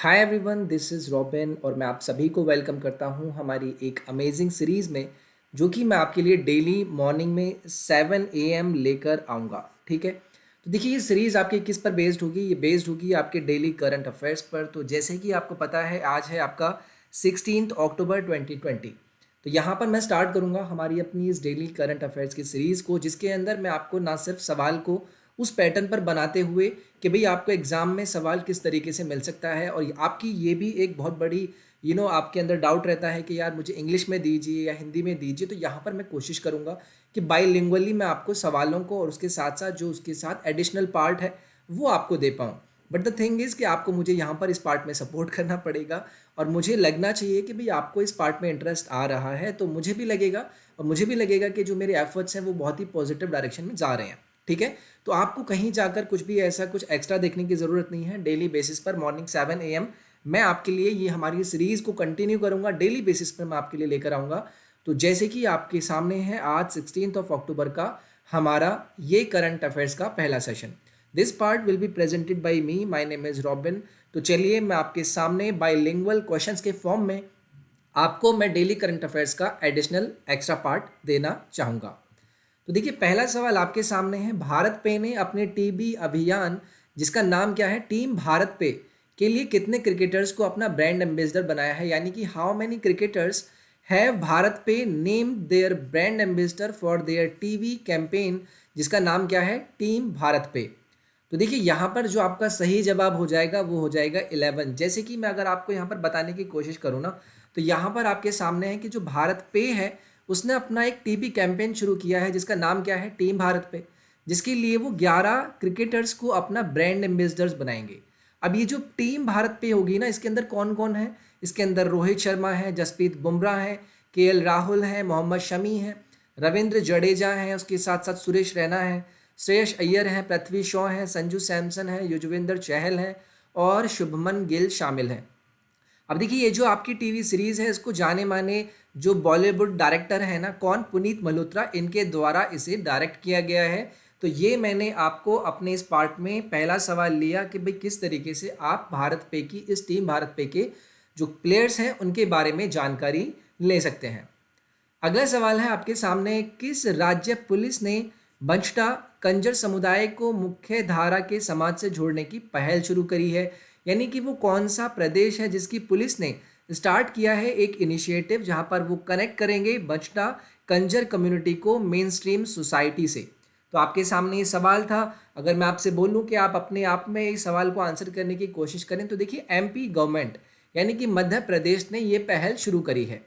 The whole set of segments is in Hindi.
Hi everyone, this is robin और मैं आप सभी को वेलकम करता हूं हमारी एक अमेजिंग सीरीज़ में, जो कि मैं आपके लिए डेली मॉर्निंग में 7 AM लेकर आऊँगा। ठीक है, तो देखिए ये सीरीज़ आपकी किस पर बेस्ड होगी। ये बेस्ड होगी आपके डेली करंट अफेयर्स पर। तो जैसे कि आपको पता है, आज है आपका 16 अक्टूबर 2020। तो यहाँ पर मैं स्टार्ट करूँगा हमारी अपनी इस डेली करंट अफेयर्स की सीरीज़ को, जिसके अंदर मैं आपको ना सिर्फ सवाल को उस पैटर्न पर बनाते हुए कि भाई आपको एग्ज़ाम में सवाल किस तरीके से मिल सकता है, और आपकी ये भी एक बहुत बड़ी आपके अंदर डाउट रहता है कि यार मुझे इंग्लिश में दीजिए या हिंदी में दीजिए। तो यहाँ पर मैं कोशिश करूँगा कि बाईलिंगुअली मैं आपको सवालों को और उसके साथ साथ जो उसके साथ एडिशनल पार्ट है वो आपको दे पाऊँ। बट द थिंग इज़ कि आपको मुझे यहाँ पर इस पार्ट में सपोर्ट करना पड़ेगा, और मुझे लगना चाहिए कि भाई आपको इस पार्ट में इंटरेस्ट आ रहा है, तो मुझे भी लगेगा कि जो मेरे एफर्ट्स हैं वो बहुत ही पॉजिटिव डायरेक्शन में जा रहे हैं। ठीक है, तो आपको कहीं जाकर कुछ भी ऐसा कुछ एक्स्ट्रा देखने की ज़रूरत नहीं है। डेली बेसिस पर मॉर्निंग 7 AM मैं आपके लिए ये हमारी सीरीज़ को कंटिन्यू करूँगा। डेली बेसिस पर मैं आपके लिए लेकर आऊँगा। तो जैसे कि आपके सामने है आज 16 अक्टूबर का हमारा ये करंट अफेयर्स का पहला session. This part will be presented by me, my name is robin. तो चलिए मैं आपके सामने बाईलिंगुअल क्वेश्चंस के फॉर्म में आपको मैं डेली करंट अफेयर्स का एडिशनल एक्स्ट्रा पार्ट देना चाहूँगा। तो देखिए पहला सवाल आपके सामने है, भारत पे ने अपने टीबी अभियान, जिसका नाम क्या है, टीम भारत पे, के लिए कितने क्रिकेटर्स को अपना ब्रांड एम्बेसडर बनाया है। यानी कि how many cricketers have BharatPe name their brand ambassador for their TV campaign, जिसका नाम क्या है, टीम भारत पे। तो देखिए यहाँ पर जो आपका सही जवाब हो जाएगा वो हो जाएगा 11। जैसे कि मैं अगर आपको यहाँ पर बताने की कोशिश करूँ ना, तो यहाँ पर आपके सामने है कि जो भारत पे है उसने अपना एक टीबी कैंपेन शुरू किया है, जिसका नाम क्या है, टीम भारत पे, जिसके लिए वो 11 क्रिकेटर्स को अपना ब्रांड एम्बेसडर्स बनाएंगे। अब ये जो टीम भारत पे होगी ना, इसके अंदर कौन कौन है, इसके अंदर रोहित शर्मा है, जसप्रीत बुमराह है, KL राहुल है, मोहम्मद शमी है, रविंद्र जडेजा है, उसके साथ साथ सुरेश रैना है, श्रेयस अय्यर हैं, पृथ्वी शॉ हैं, संजू सैमसन है, युजवेंद्र चहल हैं और शुभमन गिल शामिल हैं। अब देखिए ये जो आपकी टीवी सीरीज़ है, इसको जाने माने जो बॉलीवुड डायरेक्टर है ना, कौन, पुनीत मल्होत्रा, इनके द्वारा इसे डायरेक्ट किया गया है। तो ये मैंने आपको अपने इस पार्ट में पहला सवाल लिया कि भाई किस तरीके से आप भारत पे की, इस टीम भारत पे के जो प्लेयर्स हैं उनके बारे में जानकारी ले सकते हैं। अगला सवाल है आपके सामने, किस राज्य पुलिस ने बंछटा कंजर समुदाय को मुख्य धारा के समाज से जोड़ने की पहल शुरू करी है। यानी कि वो कौन सा प्रदेश है जिसकी पुलिस ने स्टार्ट किया है एक इनिशिएटिव, जहां पर वो कनेक्ट करेंगे बंछटा कंजर कम्युनिटी को मेन स्ट्रीम सोसाइटी से। तो आपके सामने ये सवाल था। अगर मैं आपसे बोलूं कि आप अपने आप में इस सवाल को आंसर करने की कोशिश करें, तो देखिए MP गवर्नमेंट यानी कि मध्य प्रदेश ने ये पहल शुरू करी है।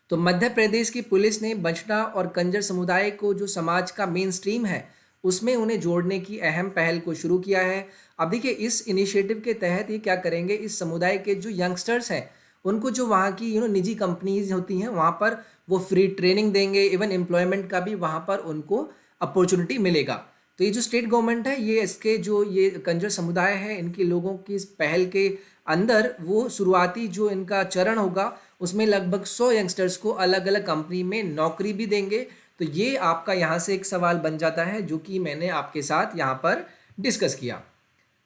तो मध्य प्रदेश की पुलिस ने बछड़ा और कंजर समुदाय को, जो समाज का मेन स्ट्रीम है, उसमें उन्हें जोड़ने की अहम पहल को शुरू किया है। अब देखिए इस इनिशिएटिव के तहत ये क्या करेंगे, इस समुदाय के जो यंगस्टर्स हैं उनको, जो वहाँ की निजी कंपनीज होती हैं, वहाँ पर वो फ्री ट्रेनिंग देंगे, इवन एम्प्लॉयमेंट का भी वहाँ पर उनको अपॉर्चुनिटी मिलेगा। तो ये जो स्टेट गवर्नमेंट है, ये इसके जो ये कंजर समुदाय है, इनके लोगों की इस पहल के अंदर वो शुरुआती जो इनका चरण होगा, उसमें लगभग 100 यंगस्टर्स को अलग अलग कंपनी में नौकरी भी देंगे। तो ये आपका यहाँ से एक सवाल बन जाता है, जो कि मैंने आपके साथ यहाँ पर डिस्कस किया।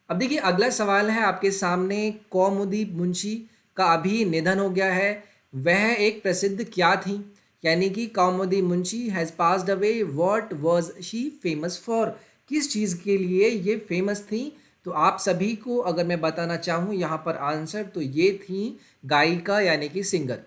अब देखिए अगला सवाल है आपके सामने, कौमुदी मुंशी का अभी निधन हो गया है, वह एक प्रसिद्ध क्या थी। यानी कि Kaumudi Munshi has passed away, what was she famous for, किस चीज़ के लिए ये फेमस थी। तो आप सभी को अगर मैं बताना चाहूँ यहाँ पर आंसर, तो ये थी गायिका यानी कि सिंगर।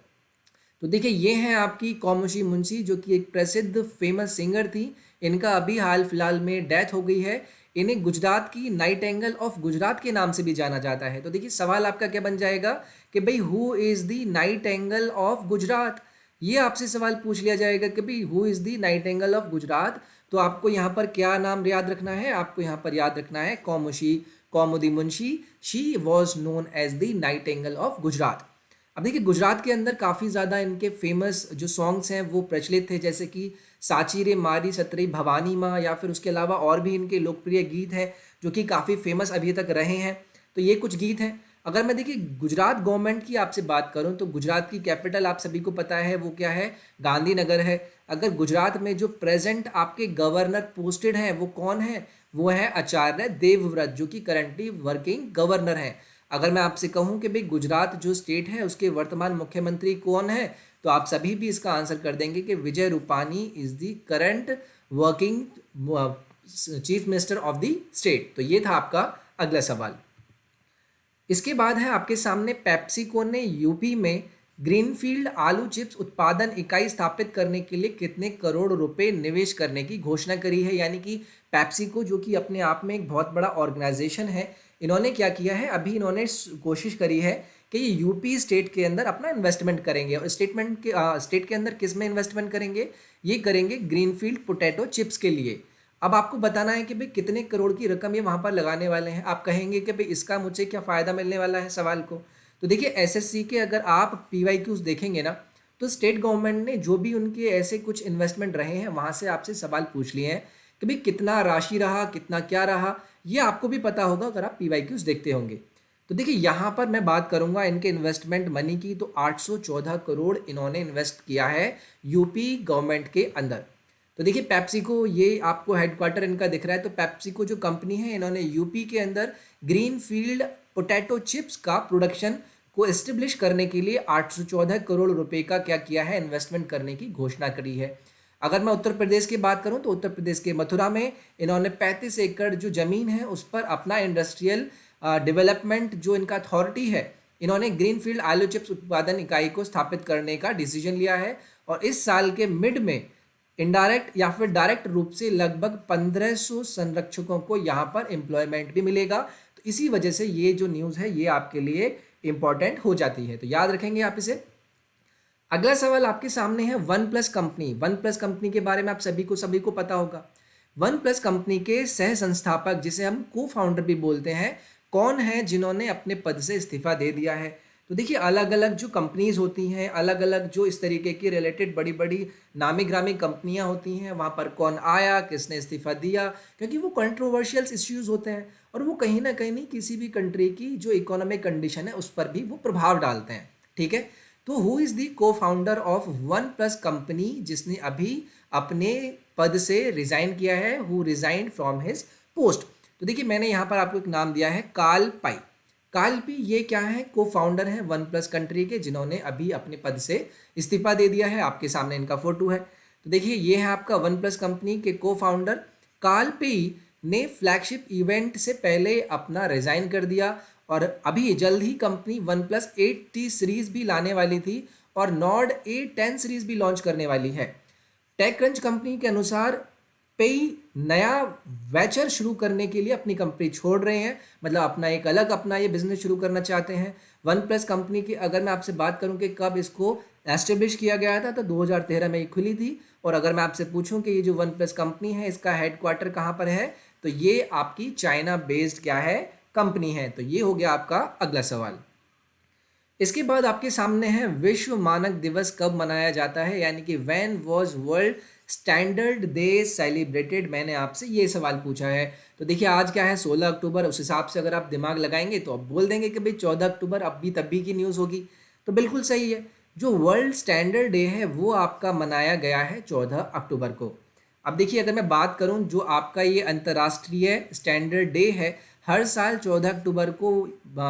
तो देखिए ये हैं आपकी कौमुदी मुंशी, जो कि एक प्रसिद्ध फेमस सिंगर थी। इनका अभी हाल फिलहाल में डेथ हो गई है। इन्हें गुजरात की नाइटेंगल ऑफ गुजरात के नाम से भी जाना जाता है। तो देखिए सवाल आपका क्या बन जाएगा कि भाई who is the nightingale of Gujarat. ये आपसे सवाल पूछ लिया जाएगा कि भाई who is the nightingale of Gujarat. तो आपको यहाँ पर क्या नाम याद रखना है, आपको यहाँ पर याद रखना है Kaumudi Munshi. She was known as the nightingale of Gujarat. अब देखिए गुजरात के अंदर काफ़ी ज़्यादा इनके फेमस जो सॉन्ग्स हैं वो प्रचलित थे, जैसे कि साची रे मारी सतरी भवानी माँ, या फिर उसके अलावा और भी इनके लोकप्रिय गीत हैं जो कि काफ़ी फेमस अभी तक रहे हैं। तो ये कुछ गीत हैं। अगर मैं देखिए गुजरात गवर्नमेंट की आपसे बात करूं, तो गुजरात की कैपिटल आप सभी को पता है वो क्या है, गांधीनगर है। अगर गुजरात में जो प्रेजेंट आपके गवर्नर पोस्टेड हैं वो कौन है, वो है आचार्य देवव्रत, जो कि करंटली वर्किंग गवर्नर हैं। अगर मैं आपसे कहूं कि भाई गुजरात जो स्टेट है उसके वर्तमान मुख्यमंत्री कौन है, तो आप सभी भी इसका आंसर कर देंगे कि Vijay Rupani is the current working chief minister of the state. तो ये था आपका अगला सवाल। इसके बाद है आपके सामने, पेप्सिको ने यूपी में ग्रीनफील्ड आलू चिप्स उत्पादन इकाई स्थापित करने के लिए कितने करोड़ रुपए निवेश करने की घोषणा करी है। यानी कि पेप्सिको जो कि अपने आप में एक बहुत बड़ा ऑर्गेनाइजेशन है, इन्होंने क्या किया है, अभी इन्होंने कोशिश करी है कि ये यूपी स्टेट के अंदर अपना इन्वेस्टमेंट करेंगे। और स्टेट के अंदर किस में इन्वेस्टमेंट करेंगे, ये करेंगे ग्रीनफील्ड पोटैटो चिप्स के लिए। अब आपको बताना है कि भाई कितने करोड़ की रकम ये वहाँ पर लगाने वाले हैं। आप कहेंगे कि भाई इसका मुझे क्या फ़ायदा मिलने वाला है सवाल को। तो देखिए एसएससी के अगर आप PYQs देखेंगे ना, तो स्टेट गवर्नमेंट ने जो भी उनके ऐसे कुछ इन्वेस्टमेंट रहे हैं वहाँ से आपसे सवाल पूछ लिए हैं कि भाई कितना राशि रहा, कितना क्या रहा, ये आपको भी पता होगा अगर आप PYQs देखते होंगे। तो देखिए यहाँ पर मैं बात करूँगा इनके इन्वेस्टमेंट मनी की, तो 814 करोड़ इन्होंने इन्वेस्ट किया है यूपी गवर्नमेंट के अंदर। तो देखिए पेप्सिको, ये आपको हेडक्वार्टर इनका दिख रहा है। तो पेप्सिको जो कंपनी है, इन्होंने यूपी के अंदर ग्रीनफील्ड पोटैटो चिप्स का प्रोडक्शन को एस्टेब्लिश करने के लिए 814 करोड़ रुपए का क्या किया है, इन्वेस्टमेंट करने की घोषणा करी है। अगर मैं उत्तर प्रदेश की बात करूं तो उत्तर प्रदेश के मथुरा में इन्होंने 35 एकड़ जो जमीन है उस पर अपना इंडस्ट्रियल डेवलपमेंट जो इनका अथॉरिटी है, इन्होंने ग्रीनफील्ड आलू चिप्स उत्पादन इकाई को स्थापित करने का डिसीजन लिया है। और इस साल के मिड में इनडायरेक्ट या फिर डायरेक्ट रूप से लगभग 1500 संरक्षकों को यहाँ पर एम्प्लॉयमेंट भी मिलेगा। तो इसी वजह से ये जो न्यूज़ है ये आपके लिए इंपॉर्टेंट हो जाती है, तो याद रखेंगे आप इसे। अगला सवाल आपके सामने है one plus company. One plus company के बारे में आप सभी को पता होगा। वन प्लस कंपनी के सह संस्थापक, जिसे हम को फाउंडर भी बोलते हैं, कौन है जिन्होंने अपने पद से इस्तीफा दे दिया है। तो देखिए अलग अलग जो कंपनीज होती हैं, अलग अलग जो इस तरीके की रिलेटेड बड़ी बड़ी नामी ग्रामी कंपनियां होती हैं, वहाँ पर कौन आया, किसने इस्तीफा दिया, क्योंकि वो कंट्रोवर्शियल इश्यूज होते हैं और वो कहीं ना कहीं नहीं किसी भी कंट्री की जो इकोनॉमिक कंडीशन है उस पर भी वो प्रभाव डालते हैं। ठीक है, तो who is the co founder of OnePlus company, जिसने अभी अपने पद से रिजाइन किया है, who resigned from his post. तो देखिए मैंने यहाँ पर आपको एक नाम दिया है कार्ल पाई। कार्ल पी ये क्या है, को फाउंडर है वन प्लस कंट्री के, जिन्होंने अभी अपने पद से इस्तीफा दे दिया है। आपके सामने इनका फोटो है। तो देखिए ये है आपका वन प्लस कंपनी के को फाउंडर। कार्ल पी ने फ्लैगशिप इवेंट से पहले अपना रिजाइन कर दिया और अभी जल्द ही company one plus 8T series भी लाने वाली थी और नॉर्ड A10 सीरीज भी लॉन्च करने वाली है। टेक क्रंच कंपनी के अनुसार पेई नया वेंचर शुरू करने के लिए अपनी कंपनी छोड़ रहे हैं, मतलब अपना एक अलग अपना ये बिजनेस शुरू करना चाहते हैं। वन प्लस कंपनी की अगर मैं आपसे बात करूं कि कब इसको एस्टेब्लिश किया गया था, तो 2013 में ये खुली थी। और अगर मैं आपसे पूछूं कि ये जो वन प्लस कंपनी है इसका हेडक्वार्टर कहाँ पर है, तो ये आपकी चाइना बेस्ड क्या है, कंपनी है। तो ये हो गया आपका अगला सवाल। इसके बाद आपके सामने है विश्व मानक दिवस कब मनाया जाता है, यानी कि when was world standard day celebrated. मैंने आपसे ये सवाल पूछा है। तो देखिए आज क्या है, 16 अक्टूबर। उस हिसाब से अगर आप दिमाग लगाएंगे तो आप बोल देंगे कि भाई 14 अक्टूबर अब भी तब भी की न्यूज़ होगी। तो बिल्कुल सही है, जो वर्ल्ड स्टैंडर्ड डे है वो आपका मनाया गया है 14 अक्टूबर को। अब देखिए अगर मैं बात करूं, जो आपका ये अंतर्राष्ट्रीय स्टैंडर्ड डे है हर साल 14 अक्टूबर को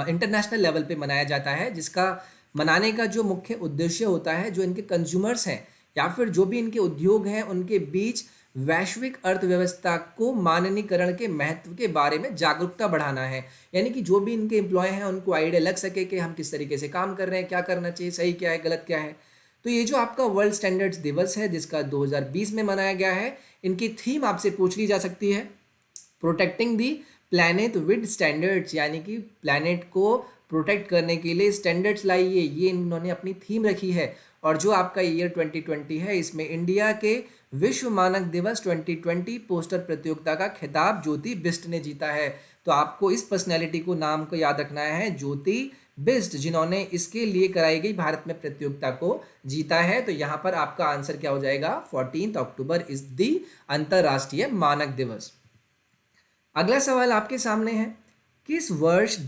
इंटरनेशनल लेवल पे मनाया जाता है, जिसका मनाने का जो मुख्य उद्देश्य होता है, जो इनके कंज्यूमर्स हैं या फिर जो भी इनके उद्योग हैं उनके बीच वैश्विक अर्थव्यवस्था को माननीकरण के महत्व के बारे में जागरूकता बढ़ाना है। यानी कि जो भी इनके एम्प्लॉय हैं उनको आइडिया लग सके कि हम किस तरीके से काम कर रहे हैं, क्या करना चाहिए, सही क्या है, गलत क्या है। तो ये जो आपका वर्ल्ड स्टैंडर्ड्स दिवस है जिसका 2020 में मनाया गया है, इनकी थीम आपसे पूछ ली जा सकती है protecting the planet with standards, यानी कि प्लैनेट को प्रोटेक्ट करने के लिए स्टैंडर्ड्स लाइए, ये इन्होंने अपनी थीम रखी है। और जो आपका ईयर 2020 है इसमें इंडिया के विश्व मानक दिवस 2020 पोस्टर प्रतियोगिता का खिताब ज्योति बिष्ट ने जीता है। तो आपको इस पर्सनैलिटी को नाम को याद रखना है, ज्योति बिष्ट, जिन्होंने इसके लिए कराई गई भारत में प्रतियोगिता को जीता है। तो यहाँ पर आपका आंसर क्या हो जाएगा, 14 अक्टूबर इज दी अंतरराष्ट्रीय मानक दिवस। अगला सवाल आपके सामने है, किस वर्ष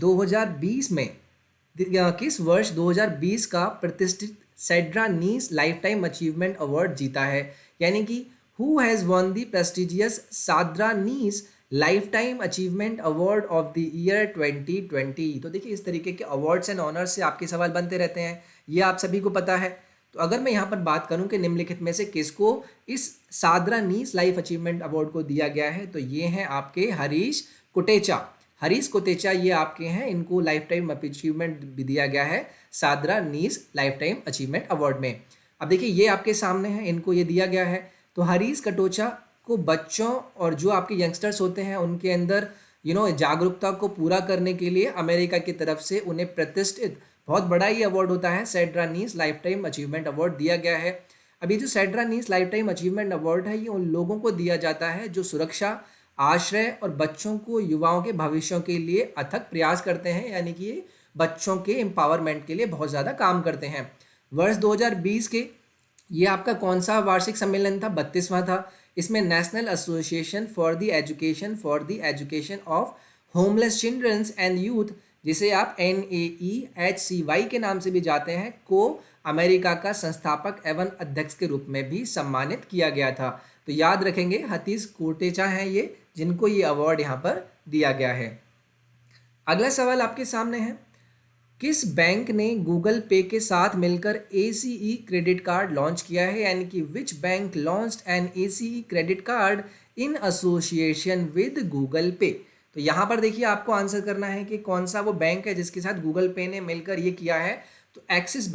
2020 का प्रतिष्ठित Sedra Nees lifetime achievement award जीता है, यानी कि who has won the prestigious Sadra Nees lifetime achievement award of the year 2020। तो देखिए इस तरीके के अवार्ड्स एंड ऑनर्स से आपके सवाल बनते रहते हैं, ये आप सभी को पता है। तो अगर मैं यहाँ पर बात करूँ कि निम्नलिखित में से किसको इस सादरा नीस लाइफ अचीवमेंट अवार्ड को दिया गया है, तो ये हैं आपके हरीश कुटेचा। हरीश कुटेचा ये आपके हैं, इनको लाइफ टाइम अचीवमेंट भी दिया गया है सादरा नीस लाइफ टाइम अचीवमेंट अवार्ड में। अब देखिए ये आपके सामने है, इनको ये दिया गया है। तो हरीश कटोचा को बच्चों और जो आपके यंगस्टर्स होते हैं उनके अंदर जागरूकता को पूरा करने के लिए अमेरिका की तरफ से उन्हें प्रतिष्ठित बहुत बड़ा ही अवार्ड होता है सेड्रा नीस लाइफ टाइम अचीवमेंट अवार्ड दिया गया है। अब ये जो सेड्रा नीस लाइफ टाइम अचीवमेंट अवार्ड है ये उन लोगों को दिया जाता है जो सुरक्षा, आश्रय और बच्चों को युवाओं के भविष्यों के लिए अथक प्रयास करते हैं, यानी कि ये बच्चों के एम्पावरमेंट के लिए बहुत ज़्यादा काम करते हैं। वर्ष 2020 के ये आपका कौन सा वार्षिक सम्मेलन था? 32वां था। इसमें national association for the education of homeless children's and youth, जिसे आप NAEHCY के नाम से भी जाते हैं, को अमेरिका का संस्थापक एवं अध्यक्ष के रूप में भी सम्मानित किया गया था। तो याद रखेंगे हरीश कोटेचा हैं ये, जिनको ये अवार्ड यहाँ पर दिया गया है। अगला सवाल आपके सामने है, किस बैंक ने गूगल पे के साथ मिलकर ACE क्रेडिट कार्ड लॉन्च किया है? यानी कि which bank launched N ACE credit card in association with Google पे। तो यहाँ पर देखिए आपको आंसर करना है कि कौन सा वो बैंक है जिसके साथ गूगल पे ने मिलकर ये किया है। तो एक्सिस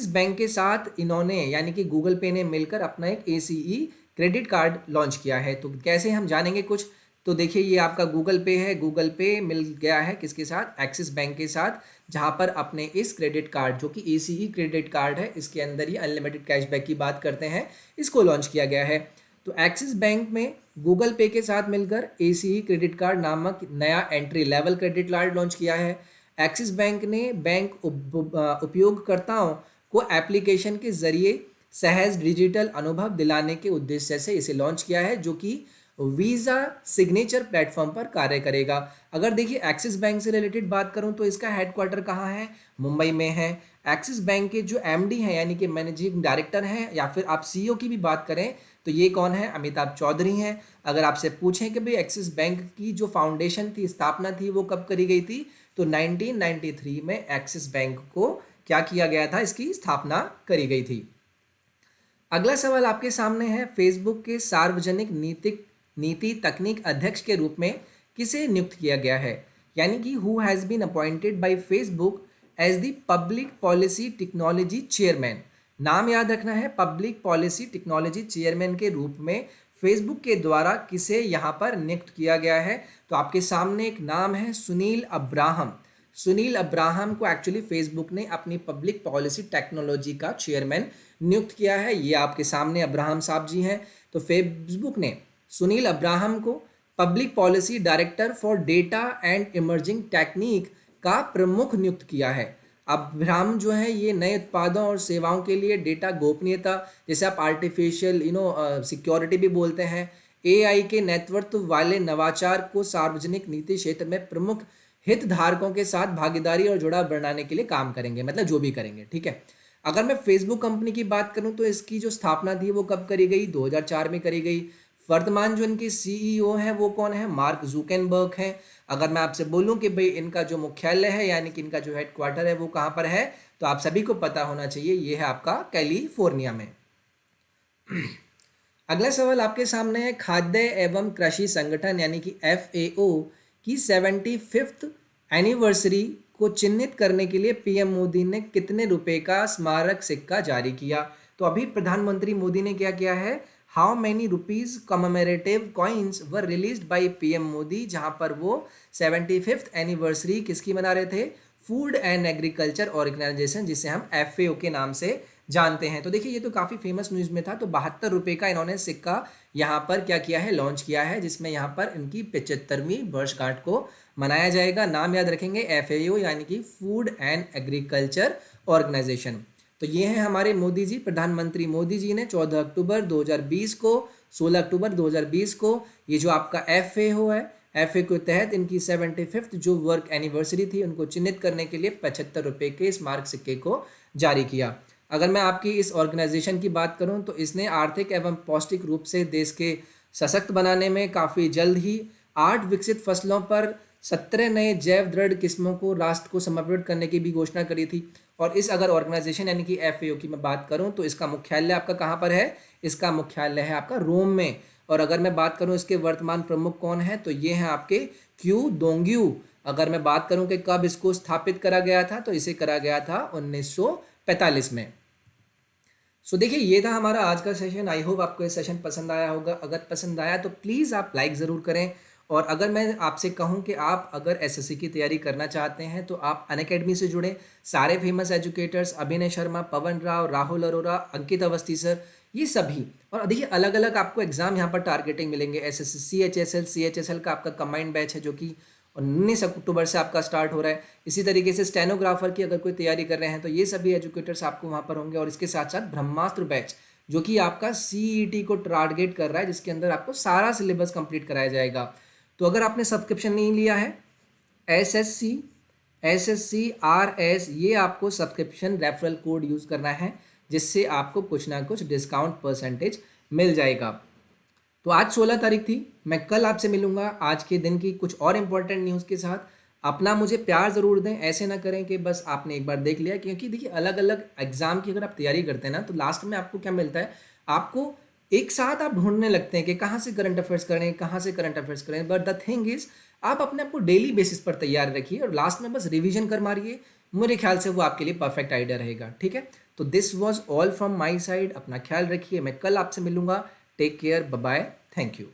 बैंक के साथ इन्होंने यानी कि गूगल पे ने मिलकर अपना एक ACE क्रेडिट कार्ड लॉन्च किया है। तो कैसे हम जानेंगे कुछ, तो देखिए ये आपका गूगल पे है, गूगल पे मिल गया है किसके साथ? एक्सिस बैंक के साथ, जहां पर अपने इस क्रेडिट कार्ड जो कि ACE क्रेडिट कार्ड है, इसके अंदर ही अनलिमिटेड कैशबैक की बात करते हैं, इसको लॉन्च किया गया है। तो एक्सिस बैंक में गूगल पे के साथ मिलकर ACE क्रेडिट कार्ड नामक नया entry level credit card launch किया है। एक्सिस बैंक ने बैंक उपयोगकर्ताओं को एप्लीकेशन के जरिए सहज डिजिटल अनुभव दिलाने के उद्देश्य से इसे लॉन्च किया है, जो कि वीज़ा सिग्नेचर प्लेटफॉर्म पर कार्य करेगा। अगर देखिए एक्सिस बैंक से रिलेटेड बात करूं तो इसका हेडक्वार्टर कहाँ है? मुंबई में है। एक्सिस बैंक के जो MD हैं यानी कि मैनेजिंग डायरेक्टर हैं, या फिर आप CEO की भी बात करें तो ये कौन है? अमिताभ चौधरी हैं। अगर आपसे पूछें कि भाई एक्सिस बैंक की जो फाउंडेशन थी, स्थापना थी, वो कब करी गई थी, तो 1993 में एक्सिस बैंक को क्या किया गया था? इसकी स्थापना करी गई थी। अगला सवाल आपके सामने है, फेसबुक के सार्वजनिक नीति तकनीक अध्यक्ष के रूप में किसे नियुक्त किया गया है? यानी कि who has been appointed by Facebook as the public policy technology chairman. नाम याद रखना है, पब्लिक पॉलिसी टेक्नोलॉजी चेयरमैन के रूप में फेसबुक के द्वारा किसे यहाँ पर नियुक्त किया गया है? तो आपके सामने एक नाम है सुनील अब्राहम। सुनील अब्राहम को एक्चुअली फेसबुक ने अपनी पब्लिक पॉलिसी टेक्नोलॉजी का चेयरमैन नियुक्त किया है। ये आपके सामने अब्राहम साहब जी हैं। तो फेसबुक ने सुनील अब्राहम को public policy director for data and emerging technique का प्रमुख नियुक्त किया है। अब्राहम जो है ये नए उत्पादों और सेवाओं के लिए डेटा गोपनीयता, जैसे आप आर्टिफिशियल सिक्योरिटी भी बोलते हैं, AI के नेतृत्व वाले नवाचार को सार्वजनिक नीति क्षेत्र में प्रमुख हितधारकों के साथ भागीदारी और जुड़ाव बढ़ाने के लिए काम करेंगे, मतलब जो भी करेंगे, ठीक है। अगर मैं फेसबुक कंपनी की बात करूं तो इसकी जो स्थापना थी वो कब करी गई? 2004 में करी गई। वर्तमान जो इनके CEO हैं वो कौन है? मार्क जुकरबर्ग हैं। अगर मैं आपसे बोलूं कि भाई इनका जो मुख्यालय है यानी कि इनका जो हेडक्वार्टर है वो कहाँ पर है, तो आप सभी को पता होना चाहिए, ये है आपका कैलिफोर्निया में। अगला सवाल आपके सामने है, खाद्य एवं कृषि संगठन यानी कि FAO की 75th एनिवर्सरी को चिन्हित करने के लिए PM मोदी ने कितने रुपए का स्मारक सिक्का जारी किया? तो अभी प्रधानमंत्री मोदी ने क्या किया है? How many rupees commemorative coins were released by PM Modi, जहां पर वो 75th एनिवर्सरी किसकी मना रहे थे? फूड एंड एग्रीकल्चर ऑर्गेनाइजेशन, जिसे हम FAO के नाम से जानते हैं। तो देखिए ये तो काफ़ी फेमस न्यूज़ में था। तो 72 रुपये का इन्होंने सिक्का यहाँ पर क्या किया है? लॉन्च किया है, जिसमें यहाँ पर इनकी 75वीं वर्षगांठ को मनाया जाएगा। नाम याद रखेंगे, FAO यानी कि फूड एंड एग्रीकल्चर ऑर्गेनाइजेशन। तो ये हैं हमारे मोदी जी, प्रधानमंत्री मोदी जी ने 14 अक्टूबर 2020 को, 16 अक्टूबर 2020 को ये जो आपका FAO है, FAO के तहत इनकी 75th जो वर्क एनिवर्सरी थी उनको चिन्हित करने के लिए 75 रुपये के स्मारक सिक्के को जारी किया। अगर मैं आपकी इस ऑर्गेनाइजेशन की बात करूं तो इसने आर्थिक एवं पौष्टिक रूप से देश के सशक्त बनाने में काफ़ी जल्द ही 8 विकसित फसलों पर 17 नए जैव दृढ़ किस्मों को राष्ट्र को समर्पित करने की भी घोषणा करी थी। और इस अगर ऑर्गेनाइजेशन यानी कि FAO की मैं बात करूं तो इसका मुख्यालय आपका कहाँ पर है? इसका मुख्यालय है आपका रोम में। और अगर मैं बात करूं इसके वर्तमान प्रमुख कौन है तो ये हैं आपके क्यू दोंग्यू। अगर मैं बात करूं कि कब इसको स्थापित करा गया था तो इसे करा गया था 1945 में। सो देखिए ये था हमारा आज का सेशन। आई होप आपको ये सेशन पसंद आया होगा। अगर पसंद आया तो प्लीज़ आप लाइक ज़रूर करें। और अगर मैं आपसे कहूं कि आप अगर SSC की तैयारी करना चाहते हैं तो आप अनअकैडमी से जुड़ें। सारे फेमस एजुकेटर्स अभिनय शर्मा, पवन राव, राहुल अरोरा, अंकित अवस्थी सर, ये सभी। और देखिए अलग अलग आपको एग्जाम यहाँ पर टारगेटिंग मिलेंगे। SSC CHSL का आपका कंबाइंड बैच है जो कि 19 अक्टूबर से आपका स्टार्ट हो रहा है। इसी तरीके से स्टेनोग्राफर की अगर कोई तैयारी कर रहे हैं तो ये सभी एजुकेटर्स आपको वहाँ पर होंगे। और इसके साथ साथ ब्रह्मास्त्र बैच जो कि आपका CET को टारगेट कर रहा है, जिसके अंदर आपको सारा सिलेबस कंप्लीट कराया जाएगा। तो अगर आपने सब्सक्रिप्शन नहीं लिया है SSC RS, ये आपको सब्सक्रिप्शन रेफरल कोड यूज़ करना है, जिससे आपको कुछ ना कुछ डिस्काउंट परसेंटेज मिल जाएगा। तो आज 16 तारीख थी। मैं कल आपसे मिलूंगा आज के दिन की कुछ और इम्पोर्टेंट न्यूज़ के साथ। अपना मुझे प्यार ज़रूर दें, ऐसे ना करें कि बस आपने एक बार देख लिया। क्योंकि देखिए अलग अलग एग्जाम की अगर आप तैयारी करते हैं ना तो लास्ट में आपको क्या मिलता है, आपको एक साथ आप ढूंढने लगते हैं कि कहाँ से करंट अफेयर्स करें, कहाँ से करंट अफेयर्स करें। बट द थिंग इज आप अपने आप को डेली बेसिस पर तैयार रखिए और लास्ट में बस रिवीजन कर मारिए। मेरे ख्याल से वो आपके लिए परफेक्ट आइडिया रहेगा। ठीक है, तो this was all from my side. अपना ख्याल रखिए, मैं कल आपसे मिलूंगा। Take care, bye bye, thank you.